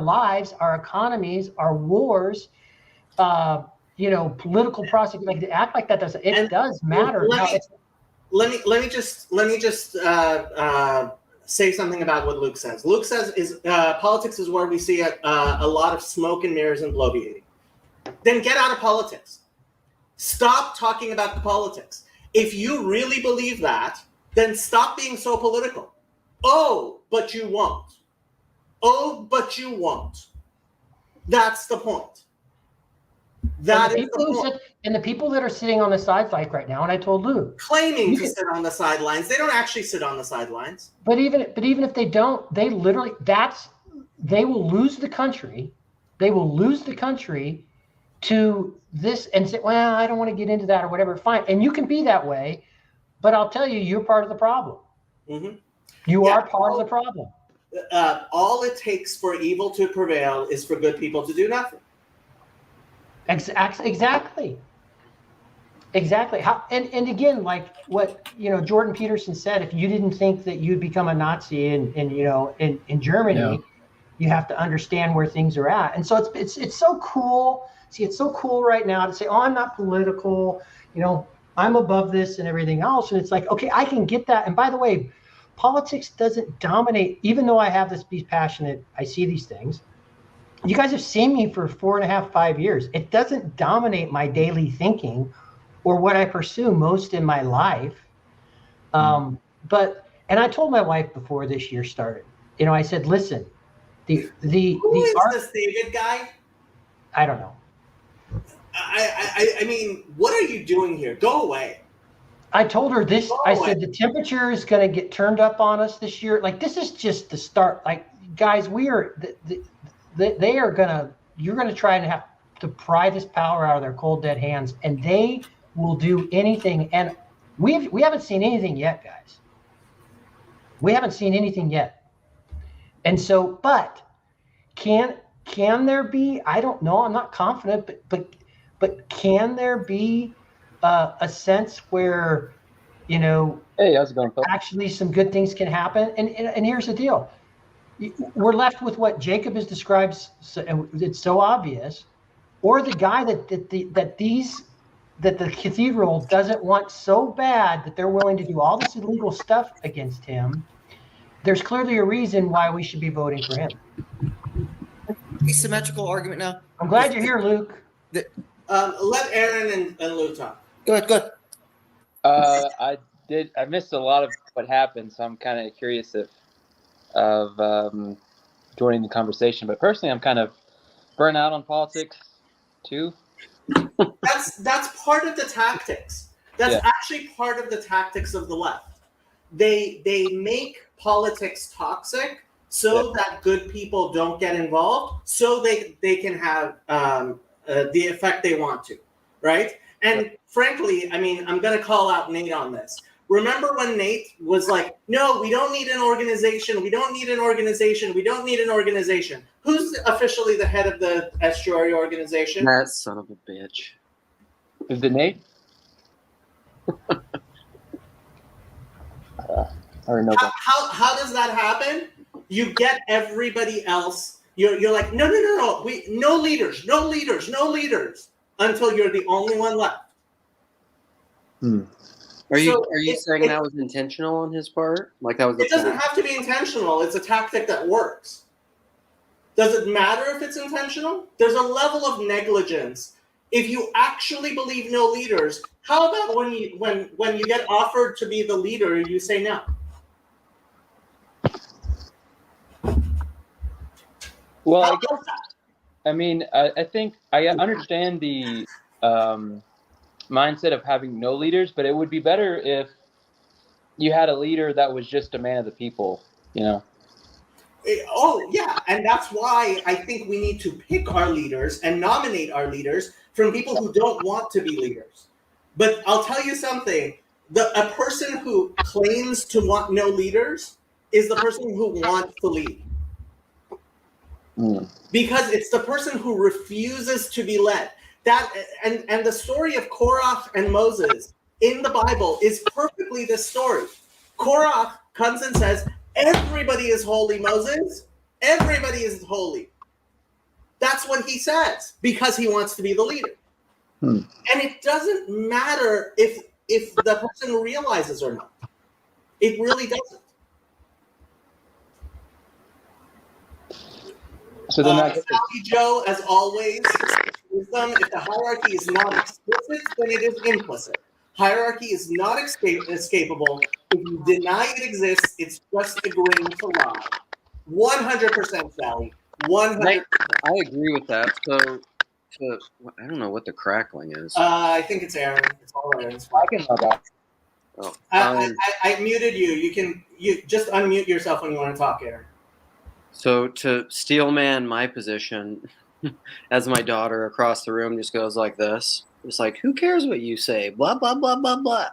lives, our economies, our wars, political process, like to act like that does matter. Let me just say something about what Luke says. Luke says is politics is where we see a lot of smoke and mirrors and bloviating. Then get out of politics. Stop talking about the politics. If you really believe that, then stop being so political. Oh, but you won't. Oh, but you won't. That's the point. And the people that are sitting on the sidelines right now, and I told Luke, claiming to sit on the sidelines, they don't actually sit on the sidelines. But even if they don't, they literally they will lose the country. They will lose the country to this and say, well, I don't want to get into that or whatever. Fine, and you can be that way, but I'll tell you, you're part of the problem. Mm-hmm. You are part of the problem. All it takes for evil to prevail is for good people to do nothing. Exactly. How and again, like what Jordan Peterson said, if you didn't think that you'd become a Nazi in Germany, you have to understand where things are at. And so it's so cool. See, it's so cool right now to say, oh, I'm not political, I'm above this and everything else. And it's like, okay, I can get that. And by the way, politics doesn't dominate, even though I have this be passionate, I see these things. You guys have seen me for 4.5, 5 years. It doesn't dominate my daily thinking or what I pursue most in my life. And I told my wife before this year started, I said, listen, Who is this David guy? I don't know. I mean, what are you doing here? Go away. I told her this. I said the temperature is going to get turned up on us this year. Like, this is just the start. Like, guys, you're going to try and have to pry this power out of their cold, dead hands, and they will do anything. And we haven't seen anything yet, guys. We haven't seen anything yet. And so, but can there be, I don't know, I'm not confident, but can there be a sense where, hey, how's it going, Phil? Actually some good things can happen? And here's the deal. We're left with what Jacob has described, it's so obvious, or the guy that the cathedral doesn't want so bad that they're willing to do all this illegal stuff against him. There's clearly a reason why we should be voting for him. Asymmetrical argument now. I'm glad you're here, Luke. Let Aaron and Luke talk. Go ahead. I missed a lot of what happened, so I'm kind of curious of joining the conversation. But personally, I'm kind of burnt out on politics too. That's part of the tactics. That's actually part of the tactics of the left. They make politics toxic so that good people don't get involved, so they can have the effect they want to, right? And frankly, I mean, I'm going to call out Nate on this. Remember when Nate was like, no, we don't need an organization. We don't need an organization. We don't need an organization. Who's officially the head of the estuary organization? That son of a bitch. Is it Nate? I don't know. How does that happen? You get everybody else. You're like, no. No leaders, until you're the only one left. Are you saying that was intentional on his part? Like that was? It doesn't have to be intentional. It's a tactic that works. Does it matter if it's intentional? There's a level of negligence. If you actually believe no leaders, how about when you get offered to be the leader, you say no? Well, I think I understand the mindset of having no leaders, but it would be better if you had a leader that was just a man of the people, Oh, yeah. And that's why I think we need to pick our leaders and nominate our leaders from people who don't want to be leaders. But I'll tell you something. A person who claims to want no leaders is the person who wants to lead. Because it's the person who refuses to be led. That and the story of Korach and Moses in the Bible is perfectly this story. Korach comes and says, everybody is holy, Moses. Everybody is holy. That's what he says because he wants to be the leader. And it doesn't matter if the person realizes or not. It really doesn't. So then Sally Joe, as always, wisdom, if the hierarchy is not explicit, then it is implicit. Hierarchy is not escapable. If you deny it exists, it's just agreeing to lie. 100%, Sally. 100%. I agree with that. So, I don't know what the crackling is. I think it's Aaron. It's all Aaron's. I can log out. Oh, I muted you. You just unmute yourself when you want to talk, Aaron. So to steel man my position, as my daughter across the room just goes like this, it's like, who cares what you say? Blah blah blah blah blah.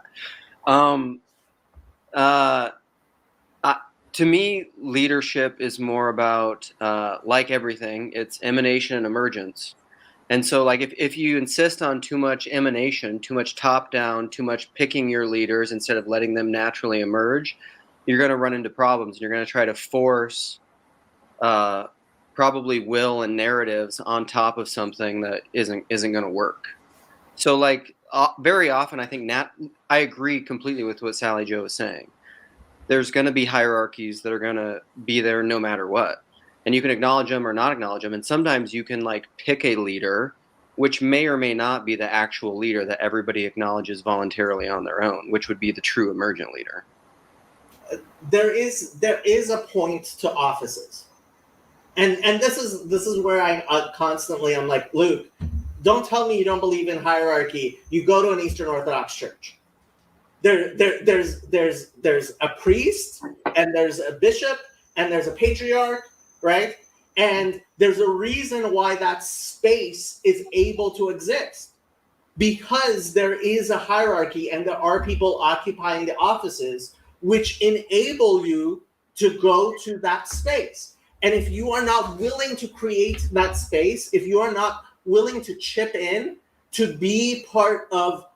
To me, leadership is more about, like everything, it's emanation and emergence. And so, like, if you insist on too much emanation, too much top down, too much picking your leaders instead of letting them naturally emerge, you're going to run into problems. You're going to try to force probably will and narratives on top of something that isn't going to work. So, like, very often, I think I agree completely with what Sally Joe is saying. There's going to be hierarchies that are going to be there no matter what. And you can acknowledge them or not acknowledge them. And sometimes you can, like, pick a leader, which may or may not be the actual leader that everybody acknowledges voluntarily on their own, which would be the true emergent leader. There is a point to offices. And this is where I'm like, Luke, don't tell me you don't believe in hierarchy. You go to an Eastern Orthodox church. There's a priest, and there's a bishop, and there's a patriarch, right? And there's a reason why that space is able to exist, because there is a hierarchy and there are people occupying the offices which enable you to go to that space. And if you are not willing to create that space, if you are not willing to chip in to be part of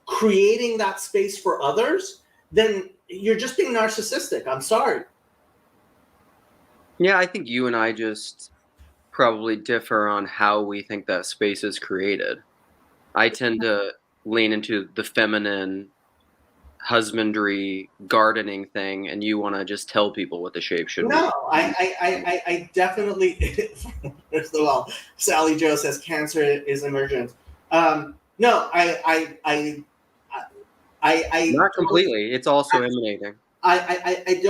creating that space for others, then you're just being narcissistic. I'm sorry. Yeah, I think you and I just probably differ on how we think that space is created. I tend to lean into the feminine husbandry gardening thing, and you want to just tell people what the shape should be. No, I definitely. First of all, Sally Joe says cancer is emergent. No, I not completely. It's also emanating. I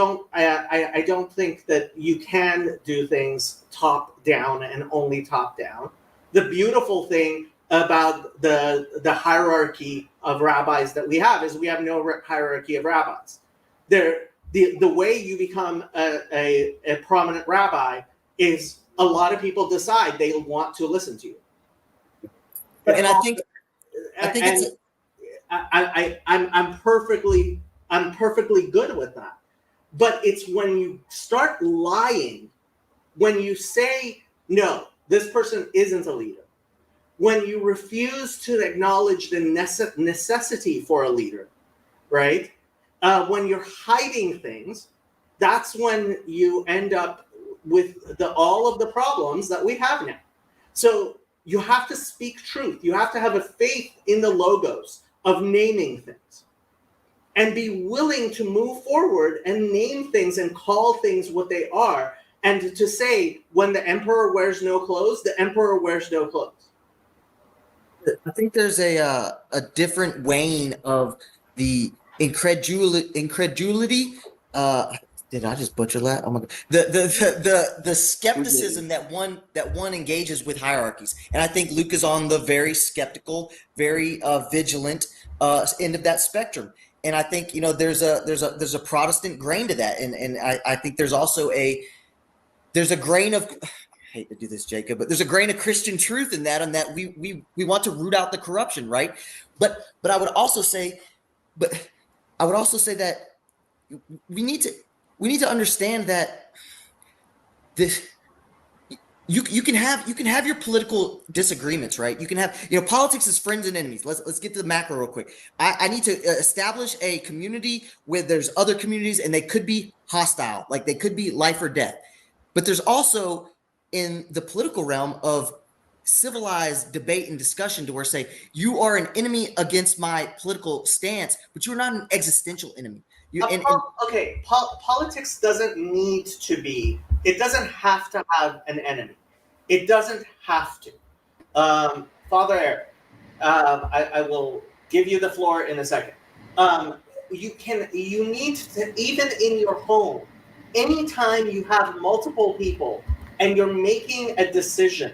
don't think that you can do things top down and only top down. The beautiful thing about the hierarchy of rabbis that we have is we have no hierarchy of rabbis. The way you become a prominent rabbi is a lot of people decide they want to listen to you. And I think I'm perfectly good with that. But it's when you start lying, when you say, no, this person isn't a leader, when you refuse to acknowledge the necessity for a leader, right? When you're hiding things, that's when you end up with all of the problems that we have now. So you have to speak truth. You have to have a faith in the logos of naming things and be willing to move forward and name things and call things what they are, and to say, when the emperor wears no clothes, the emperor wears no clothes. I think there's a different weighing of the incredulity. Did I just butcher that? Oh my God! The skepticism that one engages with hierarchies, and I think Luke is on the very skeptical, very vigilant end of that spectrum. And I think there's a Protestant grain to that, and I think there's also a grain of, I hate to do this, Jacob, but there's a grain of Christian truth in that, and that we want to root out the corruption, right? But I would also say that we need to understand that this. You can have your political disagreements, right? You can have, politics is friends and enemies. Let's get to the macro real quick. I need to establish a community where there's other communities, and they could be hostile, like they could be life or death. But there's also in the political realm of civilized debate and discussion to where say you are an enemy against my political stance, but you're not an existential enemy. Politics doesn't need to be. It doesn't have to have an enemy. It doesn't have to. Father Eric, I will give you the floor in a second. You need to, even in your home, anytime you have multiple people and you're making a decision,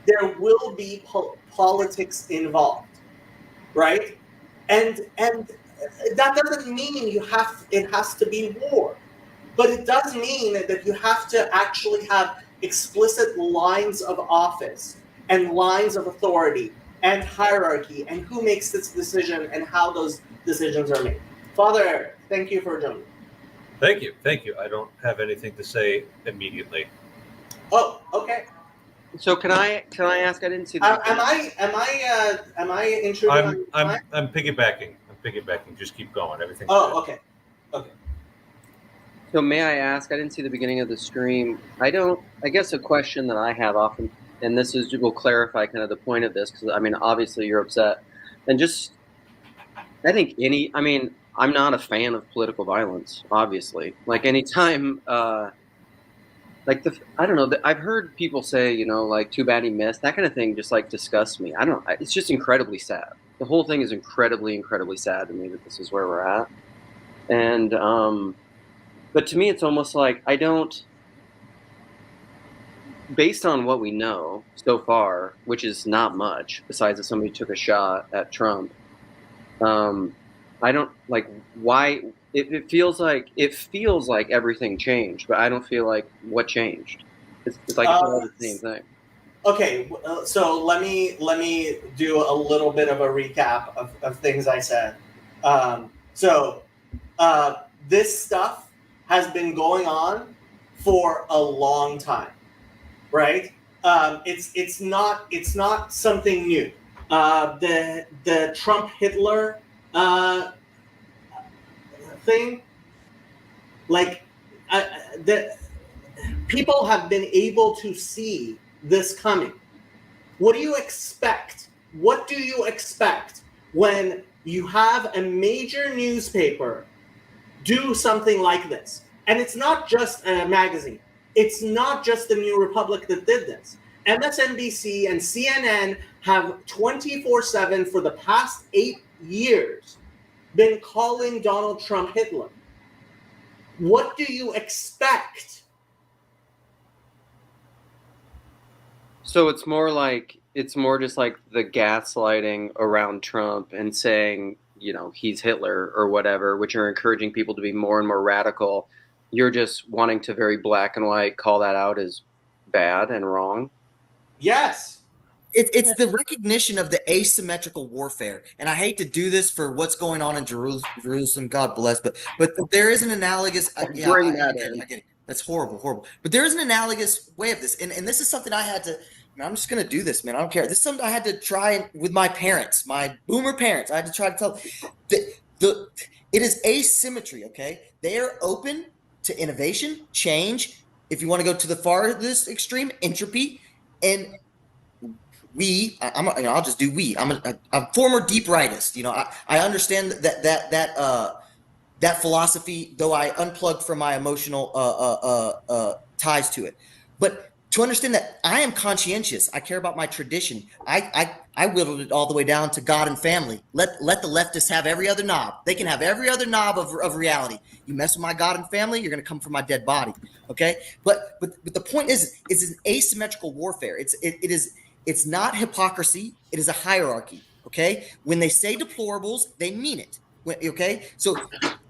there will be politics involved, right? And that doesn't mean it has to be war, but it does mean that you have to actually have explicit lines of office and lines of authority and hierarchy and who makes this decision and how those decisions are made. Father Eric, thank you for joining. Thank you. I don't have anything to say immediately. Oh, okay. So can I ask? I didn't see Am I intruding? I'm piggybacking. Just keep going. Everything's Oh, good. okay. So may I ask? I didn't see the beginning of the stream. I guess a question that I have often, and this will clarify kind of the point of this, because I mean, obviously you're upset, and just I think I'm not a fan of political violence. Obviously, like anytime. I don't know. I've heard people say, like, too bad he missed. That kind of thing just, like, disgusts me. I don't know. It's just incredibly sad. The whole thing is incredibly, incredibly sad to me that this is where we're at. And, but to me, it's almost like based on what we know so far, which is not much, besides that somebody took a shot at Trump, I don't, like, why... It feels like everything changed, but I don't feel like what changed. It's like it's all the same thing. Okay, so let me do a little bit of a recap of things I said. This stuff has been going on for a long time, right? It's not something new. The Trump Hitler thing, like people have been able to see this coming. What do you expect? What do you expect when you have a major newspaper do something like this? And it's not just a magazine. It's not just the New Republic that did this. MSNBC and CNN have 24/7 for the past 8 years been calling Donald Trump Hitler. What do you expect? So it's more just like the gaslighting around Trump and saying, he's Hitler or whatever, which are encouraging people to be more and more radical. You're just wanting to very black and white call that out as bad and wrong. Yes. It's the recognition of the asymmetrical warfare, and I hate to do this for what's going on in Jerusalem. God bless, but there is an analogous. I get it. That's horrible. But there is an analogous way of this, and this is something I had to. I'm just gonna do this, man. I don't care. This is something I had to try with my parents, my boomer parents. I had to try to tell them. It is asymmetry. Okay, they are open to innovation, change. If you want to go to the farthest extreme, entropy, and I'll just do we. I'm a former deep rightist. I understand that philosophy, though I unplugged from my emotional ties to it. But to understand that I am conscientious, I care about my tradition. I whittled it all the way down to God and family. Let the leftists have every other knob. They can have every other knob of reality. You mess with my God and family, you're going to come for my dead body. Okay, but the point is an asymmetrical warfare. It's not hypocrisy. It is a hierarchy. Okay. When they say deplorables, they mean it. Okay. So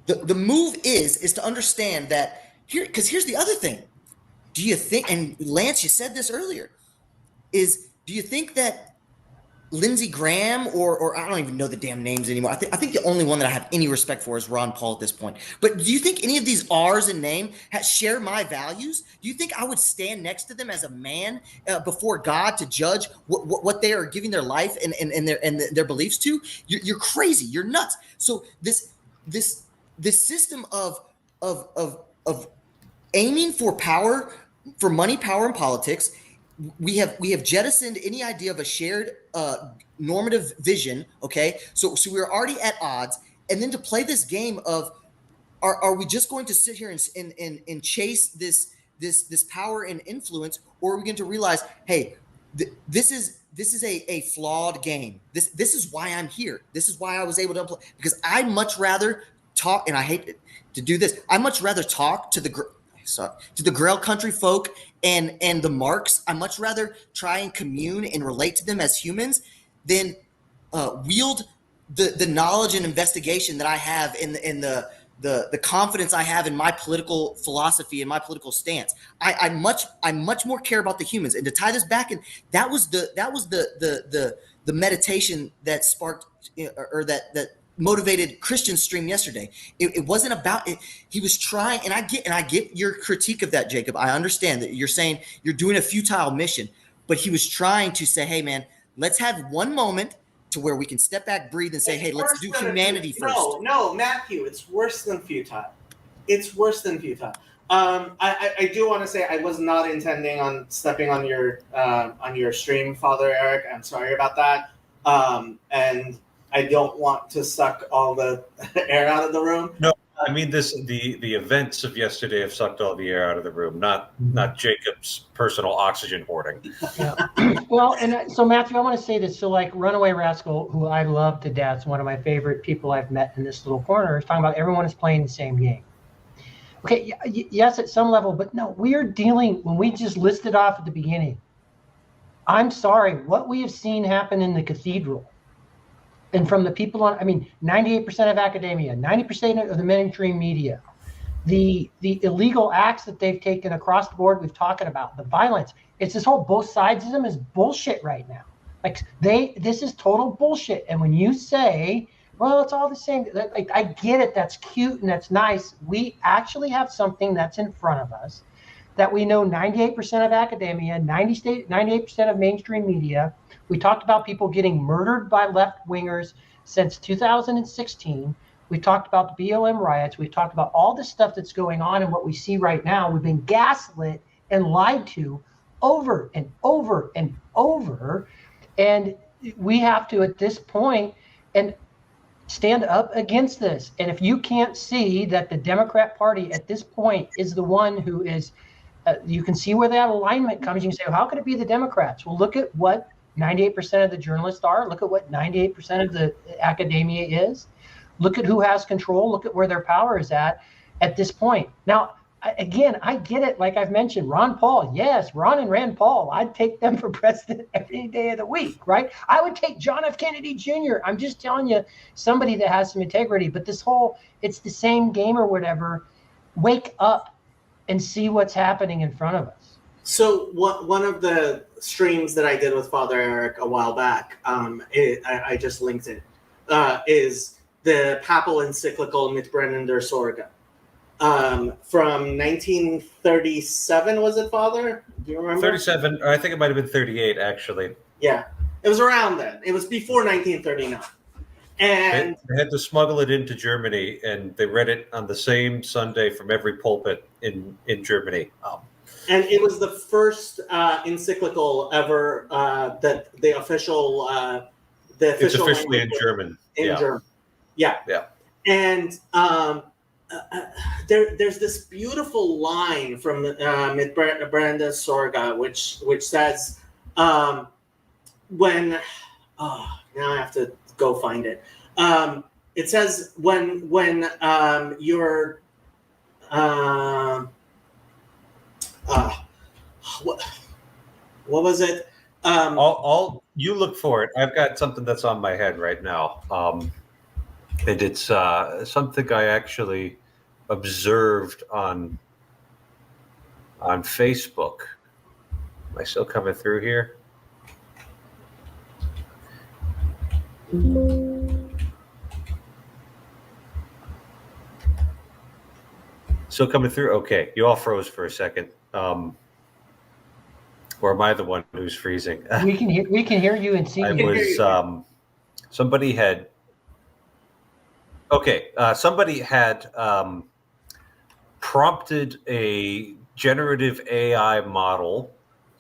the move is to understand that here, because here's the other thing. Do you think, and Lance, you said this earlier, do you think that Lindsey Graham or I don't even know the damn names anymore. I think the only one that I have any respect for is Ron Paul at this point. But do you think any of these R's in name share my values? Do you think I would stand next to them as a man before God to judge what they are giving their life and their beliefs to? You're crazy. You're nuts. So this system of aiming for power for money, power, and politics, we have jettisoned any idea of a shared normative vision. Okay, so we're already at odds, and then to play this game of are we just going to sit here and chase this power and influence, or are we going to realize, hey, this is a flawed game. This is why I'm here. This is why I was able to play, because I much rather talk, and I hate to do this. I much rather talk to the Grail country folk and the marks. I much rather try and commune and relate to them as humans than wield the knowledge and investigation that I have in the confidence I have in my political philosophy and my political stance. I much more care about the humans. And to tie this back, and that was the meditation that sparked, or that motivated Christian's stream yesterday. It wasn't about it. He was trying, and I get your critique of that, Jacob. I understand that you're saying you're doing a futile mission, but he was trying to say, hey man, let's have one moment to where we can step back, breathe, and say, hey, let's do humanity first. No, Matthew, it's worse than futile. It's worse than futile. I do want to say I was not intending on stepping on your stream, Father Eric. I'm sorry about that. And I don't want to suck all the air out of the room. No, I mean the events of yesterday have sucked all the air out of the room, not Jacob's personal oxygen hoarding. Yeah. Well, and so Matthew, I want to say this. So like Runaway Rascal, who I love to death, is one of my favorite people I've met in this little corner, is talking about everyone is playing the same game. Okay, yes, at some level, but no, we are dealing, when we just listed off at the beginning, I'm sorry, what we have seen happen in the cathedral and from the people on, 98% of academia, 90% of the mainstream media, the illegal acts that they've taken across the board, we've talked about, the violence, it's this whole both sidesism is bullshit right now. Like this is total bullshit. And when you say, well, it's all the same, like, I get it, that's cute and that's nice. We actually have something that's in front of us that we know 98% of academia, 98% of mainstream media. We talked about people getting murdered by left-wingers since 2016. We talked about the BLM riots. We've talked about all this stuff that's going on and what we see right now. We've been gaslit and lied to over and over and over. And we have to, at this point, and stand up against this. And if you can't see that the Democrat Party at this point is the one who is, you can see where that alignment comes. You can say, well, how could it be the Democrats? Well, look at what 98% of the journalists are. Look at what 98% of the academia is. Look at who has control. Look at where their power is at this point. Now, again, I get it. Like I've mentioned, Ron Paul. Yes, Ron and Rand Paul. I'd take them for president every day of the week, right? I would take John F. Kennedy Jr. I'm just telling you, somebody that has some integrity. But this whole, it's the same game or whatever. Wake up and see what's happening in front of us. So one of the streams that I did with Father Eric a while back, I just linked it, is the papal encyclical Mit brennender Sorge. From 1937, was it, Father? Do you remember? 37, I think it might have been 38, actually. Yeah, it was around then. It was before 1939. And they had to smuggle it into Germany, and they read it on the same Sunday from every pulpit in Germany. And it was the first encyclical ever that the official it's officially in German. German. Yeah. And there's this beautiful line from Mit brennender Sorge, which says, when now I have to go find it. It says when you're what was it? All you look for it. I've got something that's on my head right now. And it's something I actually observed on Facebook. Am I still coming through here? Still coming through? Okay. You all froze for a second. Or am I the one who's freezing? We can hear you and see you. Somebody had prompted a generative AI model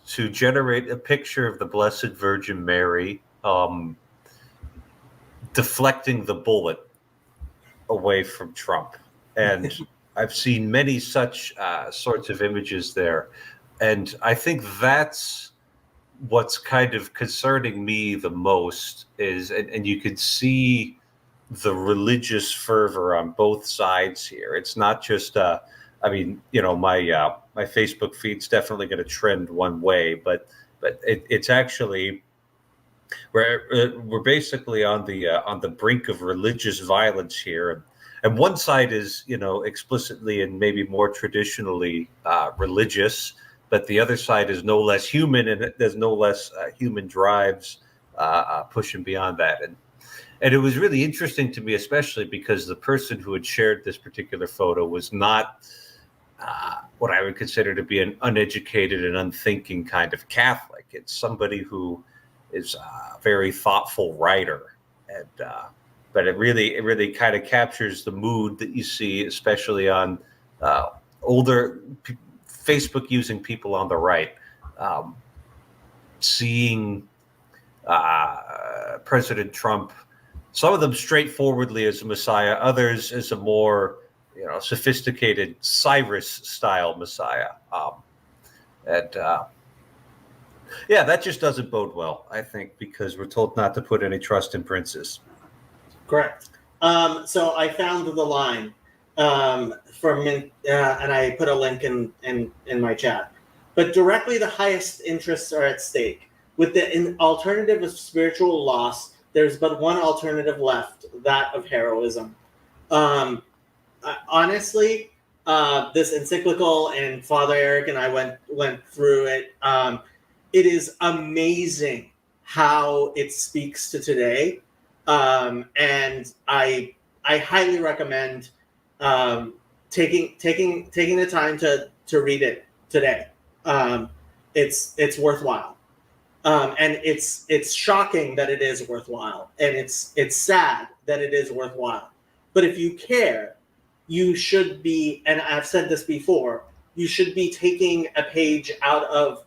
to generate a picture of the Blessed Virgin Mary deflecting the bullet away from Trump. And I've seen many such sorts of images there. And I think that's what's kind of concerning me the most is, and you can see the religious fervor on both sides here. It's not just, I mean, you know, my Facebook feed's definitely going to trend one way, but it's actually we're basically on the brink of religious violence here, and one side is, you know, explicitly and maybe more traditionally religious, but the other side is no less human, and there's no less human drives pushing beyond that. And it was really interesting to me, especially because the person who had shared this particular photo was not what I would consider to be an uneducated and unthinking kind of Catholic. It's somebody who is a very thoughtful writer, and but it really kind of captures the mood that you see, especially on older Facebook using people on the right, seeing President Trump, some of them straightforwardly as a messiah, others as a more, you know, sophisticated Cyrus-style messiah, and yeah, that just doesn't bode well, I think, because we're told not to put any trust in princes. Correct. So I found the line from, and I put a link in my chat. But directly, the highest interests are at stake. With the alternative of spiritual loss, there's but one alternative left, that of heroism. Honestly, this encyclical, and Father Eric and I went through it. It is amazing how it speaks to today, and I highly recommend taking the time to read it today. It's worthwhile. And it's shocking that it is worthwhile, and it's sad that it is worthwhile. But if you care, you should be, and I've said this before, you should be taking a page out of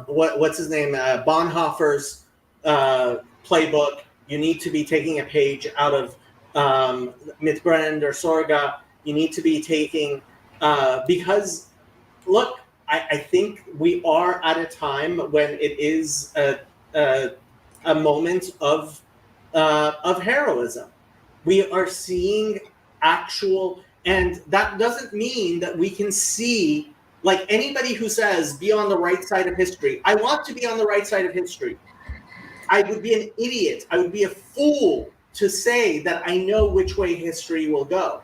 what's his name, Bonhoeffer's playbook. You need to be taking a page out of Mithbrand or Sorga. You need to be taking because look. I think we are at a time when it is a moment of heroism. We are seeing actual, and that doesn't mean that we can see, like anybody who says be on the right side of history. I want to be on the right side of history. I would be an idiot. I would be a fool to say that I know which way history will go.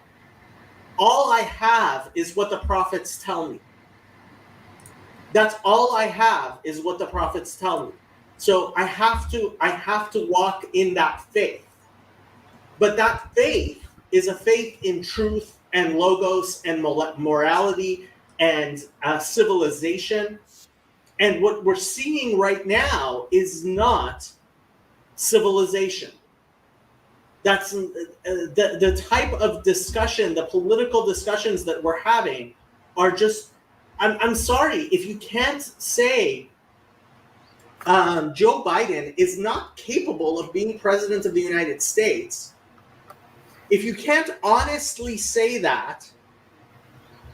All I have is what the prophets tell me. That's all I have is what the prophets tell me. So I have to walk in that faith. But that faith is a faith in truth and logos and morality and civilization. And what we're seeing right now is not civilization. That's the type of discussion, the political discussions that we're having are just, I'm sorry, if you can't say Joe Biden is not capable of being president of the United States, if you can't honestly say that,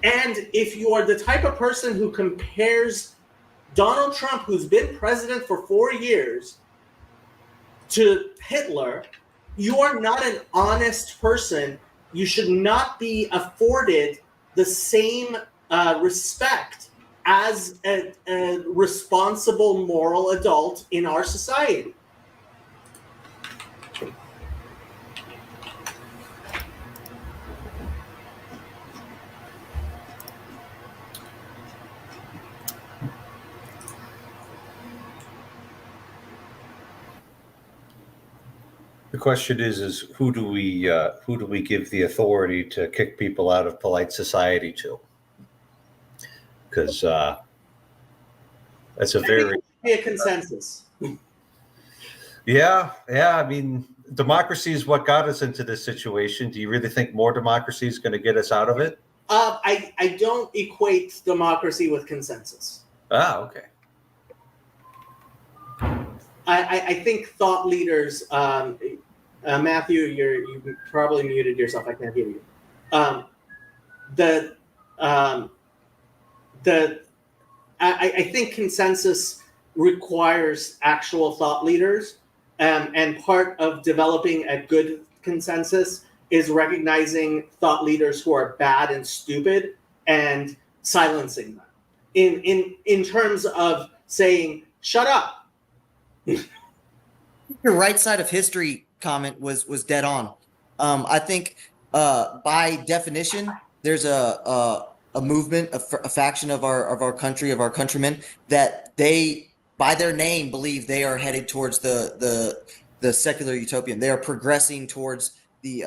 and if you are the type of person who compares Donald Trump, who's been president for 4 years, to Hitler, you are not an honest person. You should not be afforded the same respect as a responsible moral adult in our society. The question is who do we give the authority to kick people out of polite society to? Because that's a very a consensus. Yeah. I mean, democracy is what got us into this situation. Do you really think more democracy is going to get us out of it? I don't equate democracy with consensus. Ah, okay. I think thought leaders. Matthew, you probably muted yourself. I can't hear you. The I think consensus requires actual thought leaders, and part of developing a good consensus is recognizing thought leaders who are bad and stupid and silencing them. In terms of saying, "Shut up." Your right side of history comment was dead on. I think by definition, there's a movement, a faction of our country, of our countrymen, that they, by their name, believe they are headed towards the secular utopian. They are progressing towards the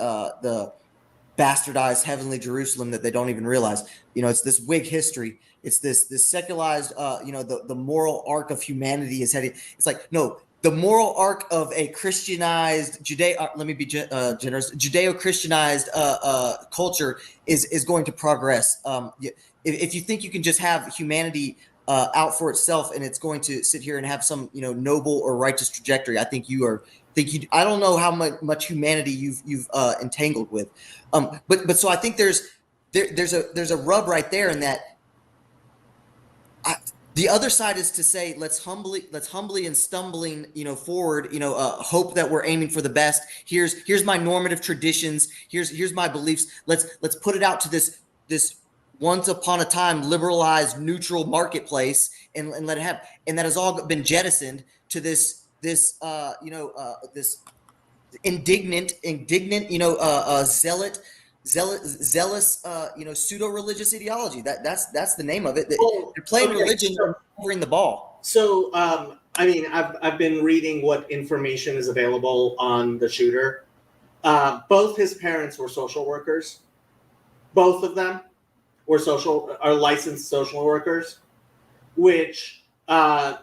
bastardized heavenly Jerusalem that they don't even realize. It's this Whig history. It's this secularized, the moral arc of humanity is heading. It's like, no, the moral arc of a Christianized Judeo-Christianized culture is going to progress. If you think you can just have humanity out for itself and it's going to sit here and have some noble or righteous trajectory, I think you are. I don't know how much humanity you've entangled with, but so I think there's a rub right there in that. The other side is to say, let's humbly and stumbling, forward, hope that we're aiming for the best. Here's my normative traditions. Here's my beliefs. Let's put it out to this once upon a time liberalized neutral marketplace and let it happen. And that has all been jettisoned to this indignant, zealous, pseudo-religious ideology. That's the name of it. They're playing religion and covering the ball. So, I've been reading what information is available on the shooter. Both his parents were social workers. Both of them are licensed social workers, which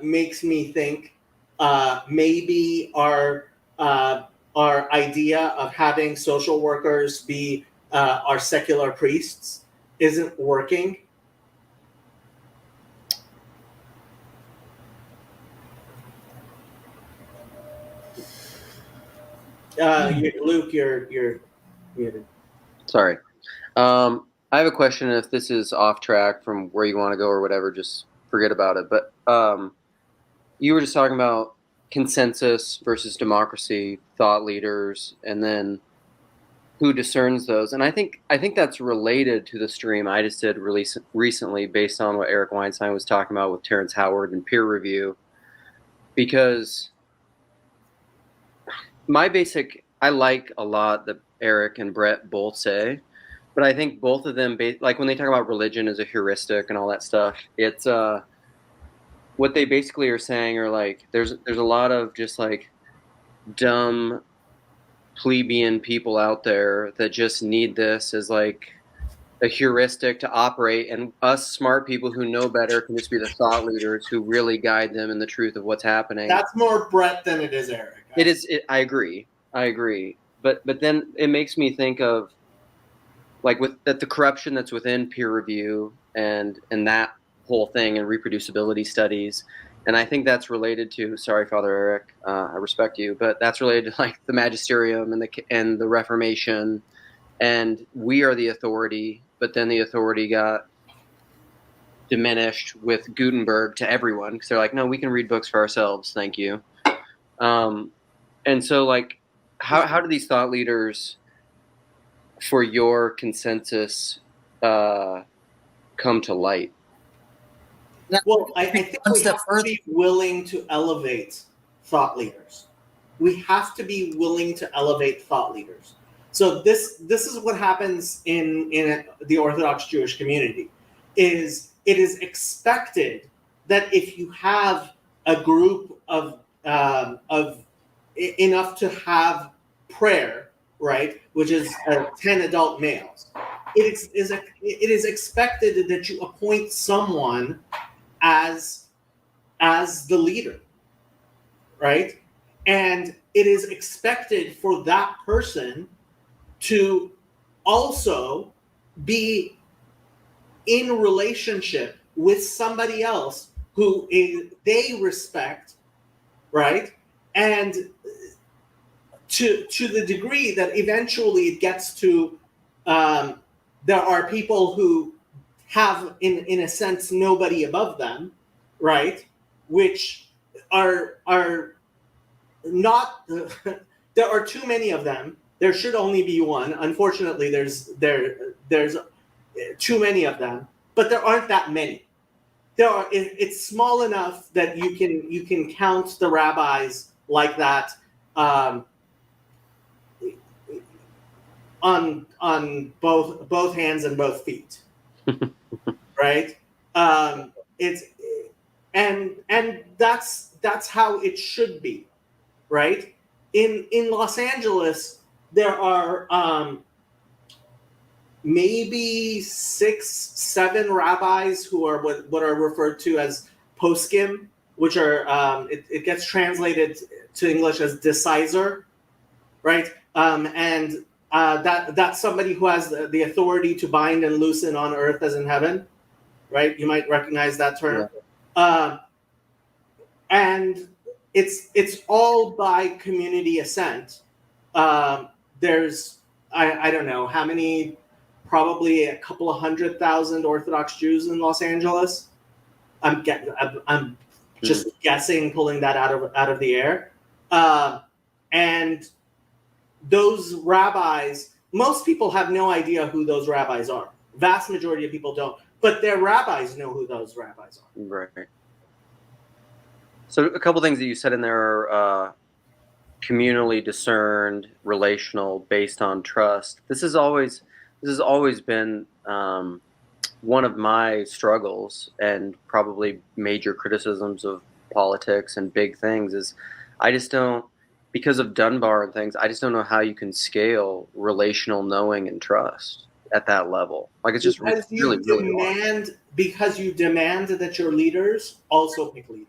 makes me think maybe our idea of having social workers be our secular priests isn't working. Luke, you're muted. Sorry. I have a question. If this is off track from where you want to go or whatever, just forget about it. But you were just talking about consensus versus democracy, thought leaders, and then who discerns those. And I think that's related to the stream I just did recently based on what Eric Weinstein was talking about with Terrence Howard and peer review. Because I like a lot that Eric and Brett both say, but I think both of them, like when they talk about religion as a heuristic and all that stuff, it's what they basically are saying are like, there's a lot of just like dumb plebeian people out there that just need this as like a heuristic to operate, and us smart people who know better can just be the thought leaders who really guide them in the truth of what's happening. That's more Brett than it is Eric. I agree. But then it makes me think of like the corruption that's within peer review and that whole thing and reproducibility studies. And I think that's related to, sorry, Father Eric, I respect you, but that's related to like the magisterium and the Reformation, and we are the authority, but then the authority got diminished with Gutenberg to everyone because they're like, no, we can read books for ourselves, thank you. And so like, how do these thought leaders for your consensus come to light? Well, I think we have to be willing to elevate thought leaders. We have to be willing to elevate thought leaders. So this is what happens in the Orthodox Jewish community. It is expected that if you have a group of enough to have prayer, right, which is 10 adult males, it is expected that you appoint someone as the leader, right? And it is expected for that person to also be in relationship with somebody else who they respect, right? And to the degree that eventually it gets to, there are people who have, in a sense, nobody above them, right? Which are not. There are too many of them. There should only be one. Unfortunately, there's too many of them, but there aren't that many. There are. It's small enough that you can count the rabbis like that on both hands and both feet, right? It's and that's how it should be, right? In Los Angeles, there are maybe 6, 7 rabbis who are what are referred to as poskim, which are it gets translated to English as decisor, right? And that's somebody who has the authority to bind and loosen on earth as in heaven, right? You might recognize that term. Yeah. And it's all by community assent. There's I don't know how many, probably a couple of 100,000 Orthodox Jews in Los Angeles. I'm just guessing, pulling that out of the air. And those rabbis, most people have no idea who those rabbis are. Vast majority of people don't, but their rabbis know who those rabbis are. Right. So a couple things that you said in there are communally discerned, relational, based on trust. This has always been one of my struggles and probably major criticisms of politics and big things is I just don't, because of Dunbar and things, I just don't know how you can scale relational knowing and trust at that level. Like, it's just because really hard. Because you demand that your leaders also pick leaders.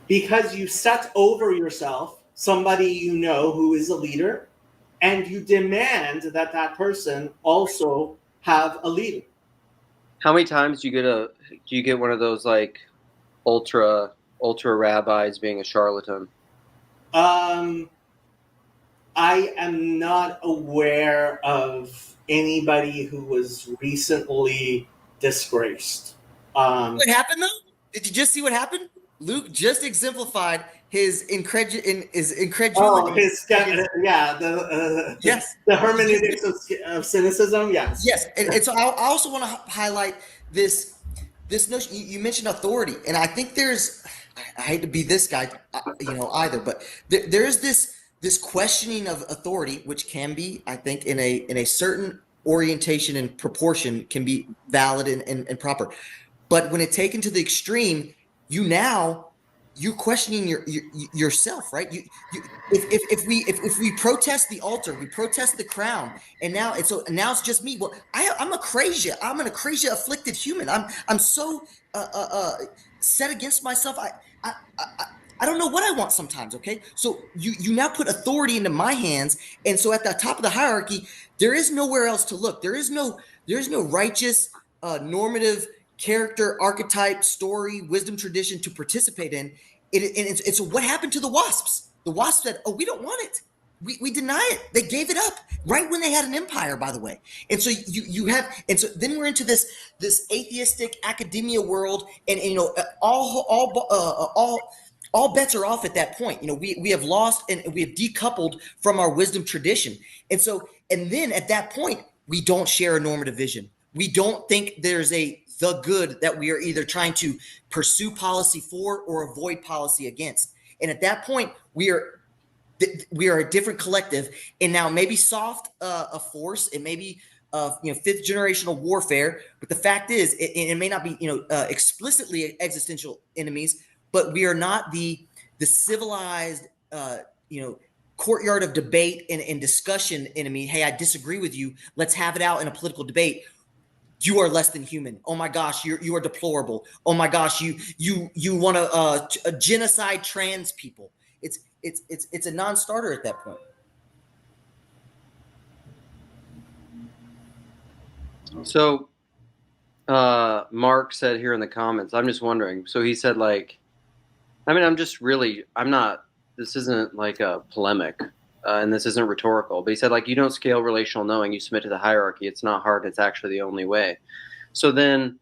Because you set over yourself somebody you know who is a leader, and you demand that that person also have a leader. How many times do you get one of those like ultra rabbis being a charlatan? I am not aware of anybody who was recently disgraced. What happened though? Did you just see what happened? Luke just exemplified his incredulity. Oh, yes, the hermeneutics of cynicism. Yes, and so I also want to highlight this notion. You mentioned authority, and I think there's. I hate to be this guy, either, but there's this questioning of authority, which can be, I think, in a certain orientation and proportion, can be valid and proper, but when it's taken to the extreme, you're questioning yourself, right? If we protest the altar, we protest the crown, and now it's just me. Well, I'm an akrasia afflicted human. I'm so set against myself. I don't know what I want sometimes. Okay, so you now put authority into my hands, and so at the top of the hierarchy, there is nowhere else to look. There is no righteous normative character, archetype, story, wisdom, tradition to participate in. It's what happened to the WASPs. The WASPs said, "Oh, we don't want it. We deny it." They gave it up right when they had an empire, by the way. And so so then we're into this atheistic academia world, and all bets are off at that point. We have lost and we have decoupled from our wisdom tradition. And then at that point, we don't share a normative vision. We don't think there's the good that we are either trying to pursue policy for or avoid policy against. And at that point, we are a different collective. And now maybe soft a force, it may be fifth generational warfare, but the fact is, it may not be explicitly existential enemies, but we are not the civilized courtyard of debate and discussion enemy. Hey, I disagree with you. Let's have it out in a political debate. You are less than human. Oh my gosh, you are deplorable. Oh my gosh, you want to genocide trans people. It's a non-starter at that point. So Mark said here in the comments, I'm just wondering. So he said, like, I mean, I'm not, this isn't like a polemic, and this isn't rhetorical, but he said, like, you don't scale relational knowing, you submit to the hierarchy. It's not hard. It's actually the only way. So then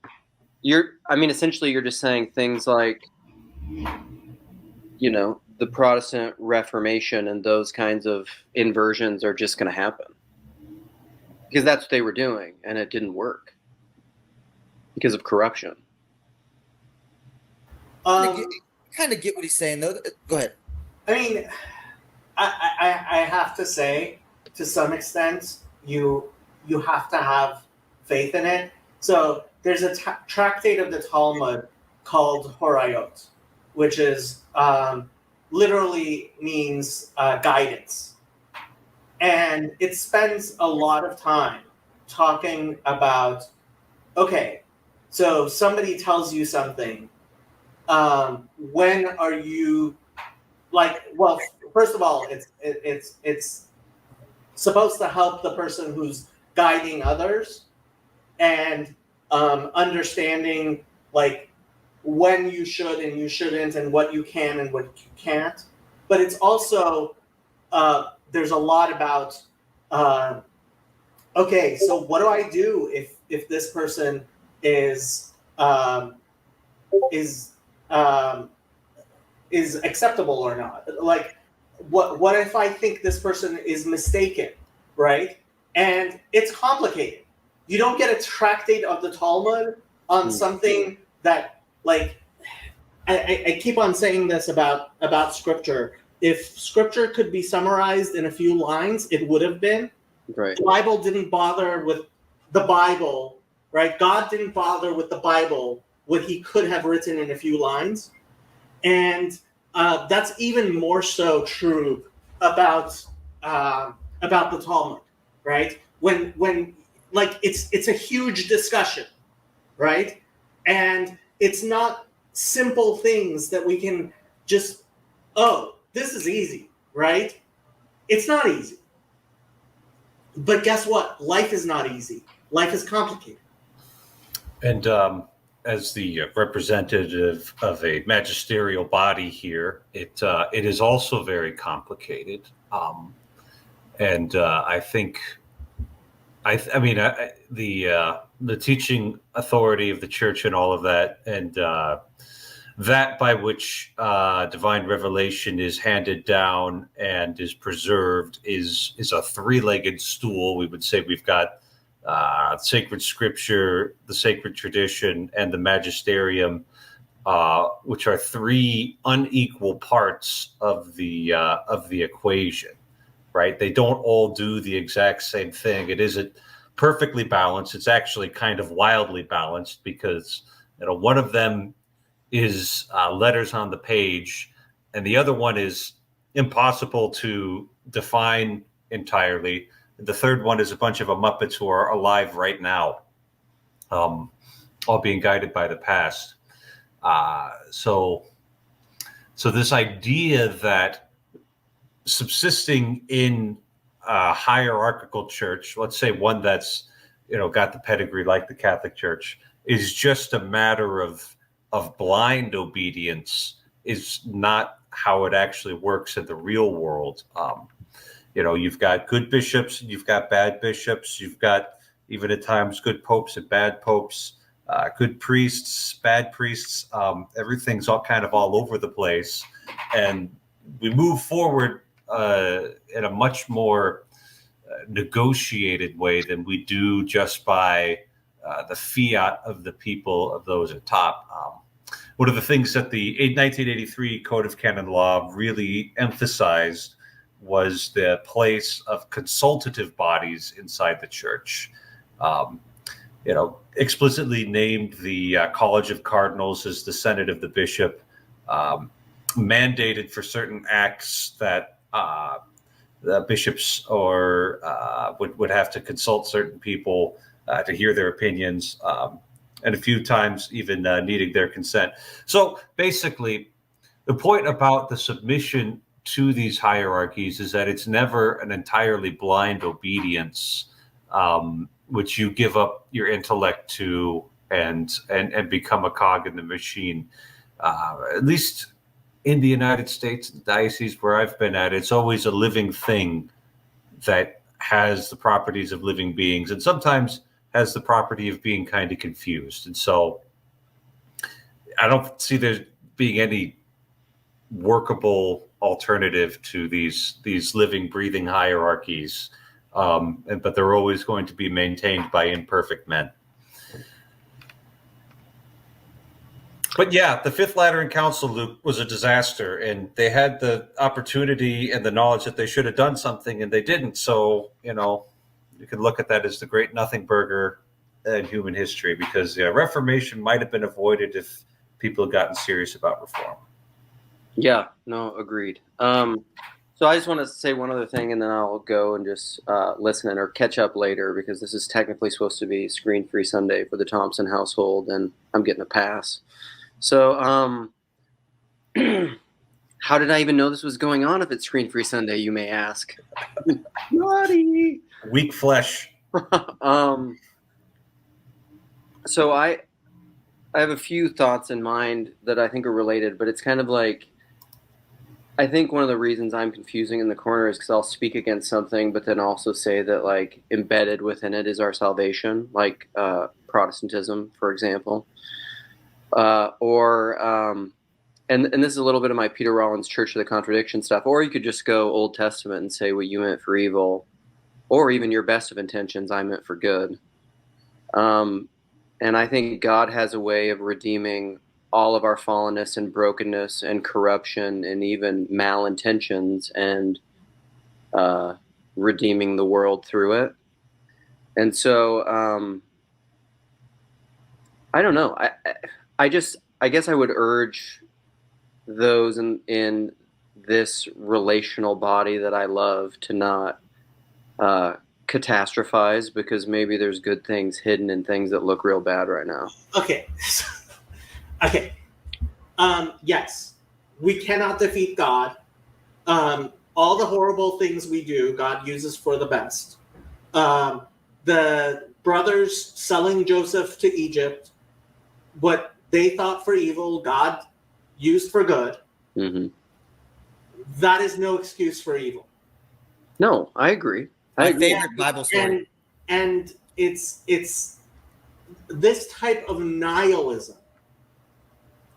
essentially you're just saying things like, the Protestant Reformation and those kinds of inversions are just going to happen because that's what they were doing, and it didn't work because of corruption. Kind of get what he's saying, though. Go ahead. I mean, I have to say, to some extent, you have to have faith in it. So there's a tractate of the Talmud called Horayot, which is literally means guidance. And it spends a lot of time talking about, okay, so somebody tells you something. When are you well, first of all, it's supposed to help the person who's guiding others and understanding like when you should and you shouldn't and what you can and what you can't. But it's also there's a lot about okay, so what do I do if this person is acceptable or not? Like, what if I think this person is mistaken, right? And it's complicated. You don't get a tractate of the Talmud on something that, like, I keep on saying this about Scripture. If Scripture could be summarized in a few lines, it would have been. Right. The Bible didn't bother with the Bible, right? God didn't bother with the Bible what he could have written in a few lines. And that's even more so true about the Talmud, right? When like it's a huge discussion, right? And it's not simple things that we can just, oh, this is easy, right? It's not easy. But guess what? Life is not easy. Life is complicated. And as the representative of a magisterial body here, it is also very complicated, and I think, the teaching authority of the church and all of that, and that by which divine revelation is handed down and is preserved is a three-legged stool. We would say we've got sacred scripture, the sacred tradition, and the magisterium, which are three unequal parts of the equation, right? They don't all do the exact same thing. It isn't perfectly balanced. It's actually kind of wildly balanced because one of them is letters on the page, and the other one is impossible to define entirely. The third one is a bunch of Muppets who are alive right now, all being guided by the past. So this idea that subsisting in a hierarchical church, let's say one that's got the pedigree like the Catholic Church, is just a matter of blind obedience is not how it actually works in the real world. You've got good bishops, you've got bad bishops, you've got even at times good popes and bad popes, good priests, bad priests. Everything's all over the place, and we move forward in a much more negotiated way than we do just by the fiat of the people, of those at top. One of the things that the 1983 Code of Canon Law really emphasized was the place of consultative bodies inside the church. Explicitly named the College of Cardinals as the Senate of the Bishop, mandated for certain acts that the bishops would have to consult certain people to hear their opinions, and a few times even needing their consent. So basically, the point about the submission to these hierarchies is that it's never an entirely blind obedience. which you give up your intellect to and become a cog in the machine. At least in the United States, the diocese where I've been at, it's always a living thing that has the properties of living beings, and sometimes has the property of being kind of confused. And so I don't see there being any workable alternative to these living, breathing hierarchies, but they're always going to be maintained by imperfect men. But yeah, the Fifth Lateran Council, Luke, was a disaster, and they had the opportunity and the knowledge that they should have done something, and they didn't. So, you can look at that as the great nothing burger in human history, because Reformation might have been avoided if people had gotten serious about reform. Yeah, no, agreed. So I just want to say one other thing, and then I'll go and just listen or catch up later, because this is technically supposed to be screen-free Sunday for the Thompson household, and I'm getting a pass. So how did I even know this was going on if it's screen-free Sunday, you may ask? Naughty. Weak flesh. So I have a few thoughts in mind that I think are related, but it's kind of like, I think one of the reasons I'm confusing in the corner is because I'll speak against something, but then also say that like embedded within it is our salvation, like Protestantism, for example. And this is a little bit of my Peter Rollins Church of the Contradiction stuff, or you could just go Old Testament and say what you meant for evil, or even your best of intentions I meant for good. And I think God has a way of redeeming all of our fallenness and brokenness and corruption and even malintentions, and redeeming the world through it. And so I don't know. I guess I would urge those in this relational body that I love to not catastrophize, because maybe there's good things hidden in things that look real bad right now. Okay. Yes, we cannot defeat God. All the horrible things we do, God uses for the best. The brothers selling Joseph to Egypt, what they thought for evil, God used for good. Mm-hmm. That is no excuse for evil. No, I agree. My favorite Bible story. And it's this type of nihilism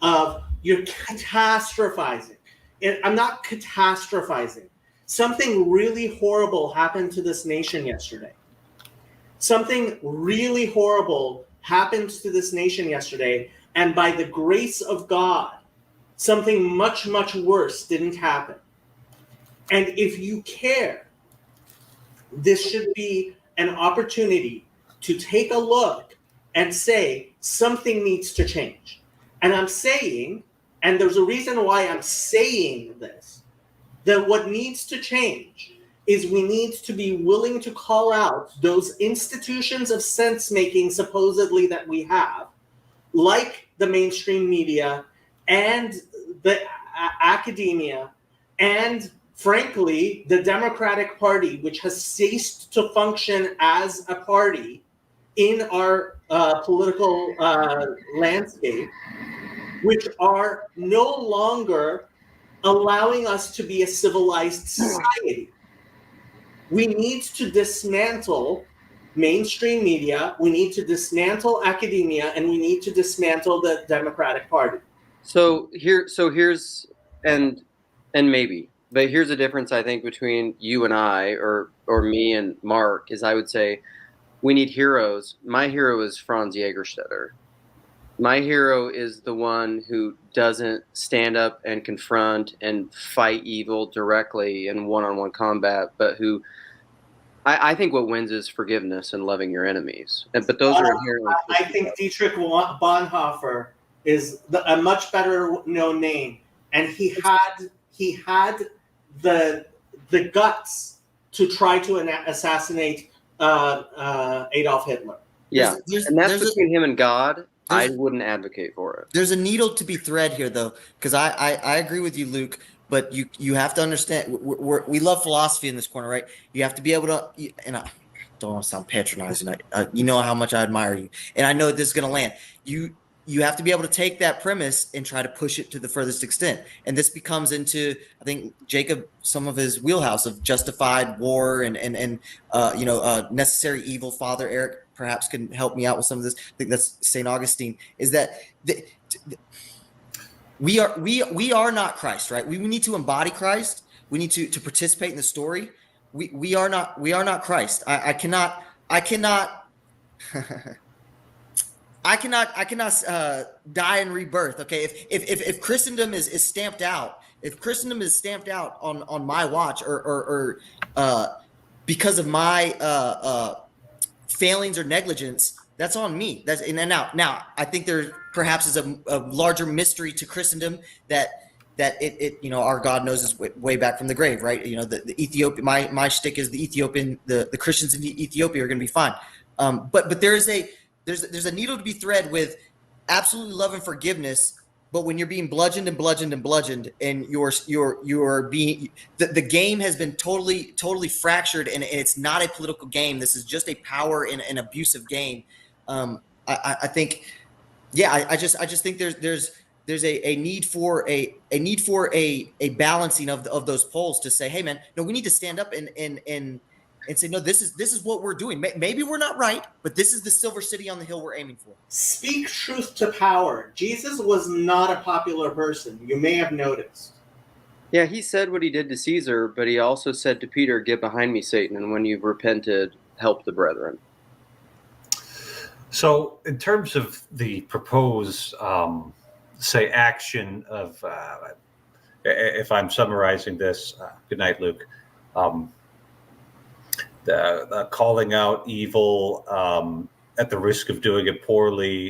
of you're catastrophizing. And I'm not catastrophizing. Something really horrible happened to this nation yesterday. Something really horrible happened to this nation yesterday, and by the grace of God, something much, much worse didn't happen. And if you care, this should be an opportunity to take a look and say something needs to change. And I'm saying, and there's a reason why I'm saying this, that what needs to change is we need to be willing to call out those institutions of sense-making supposedly that we have, like the mainstream media and the academia, and frankly, the Democratic Party, which has ceased to function as a party in our political landscape, which are no longer allowing us to be a civilized society. We need to dismantle mainstream media, we need to dismantle academia, and we need to dismantle the Democratic Party. So here's and maybe, but here's a difference I think between you and I, or me and Mark, is I would say we need heroes. My hero is Franz Jägerstätter. My hero is the one who doesn't stand up and confront and fight evil directly in one-on-one combat, but who I think what wins is forgiveness and loving your enemies. But those are inherently. I think Dietrich Bonhoeffer is a much better known name, and he had the guts to try to assassinate Adolf Hitler. Yeah, and that's between him and God. I wouldn't advocate for it. There's a needle to be thread here, though, because I agree with you, Luke. But you have to understand, we love philosophy in this corner, right? You have to be able to, don't want to sound patronizing. You know how much I admire you, and I know this is going to land. You have to be able to take that premise and try to push it to the furthest extent. And this becomes into, I think, Jacob, some of his wheelhouse of justified war and necessary evil. Father Eric perhaps can help me out with some of this. I think that's St. Augustine, is that we are not Christ, right? We need to embody Christ. We need to participate in the story. We are not Christ. I cannot die and rebirth. Okay, if Christendom is stamped out, on my watch, or because of my failings or negligence, that's on me. That's in and out. Now, I think there perhaps is a larger mystery to Christendom that it our God knows us way back from the grave, right? The Ethiopian. My shtick is the Ethiopian. The Christians in Ethiopia are going to be fine. But there's a needle to be thread with absolutely love and forgiveness. But when you're being bludgeoned and bludgeoned and bludgeoned, and you're being the game has been totally fractured, and it's not a political game. This is just a power and an abusive game. I think, I just think there's a need for a balancing of those poles to say, hey man, no, we need to stand up and say, no, this is what we're doing. Maybe we're not right, but this is the silver city on the hill we're aiming for. Speak truth to power. Jesus was not a popular person. You may have noticed. Yeah, he said what he did to Caesar, but he also said to Peter, "Get behind me, Satan, and when you've repented, help the brethren." So in terms of the proposed, say, action of, if I'm summarizing this, good night, Luke, the calling out evil at the risk of doing it poorly,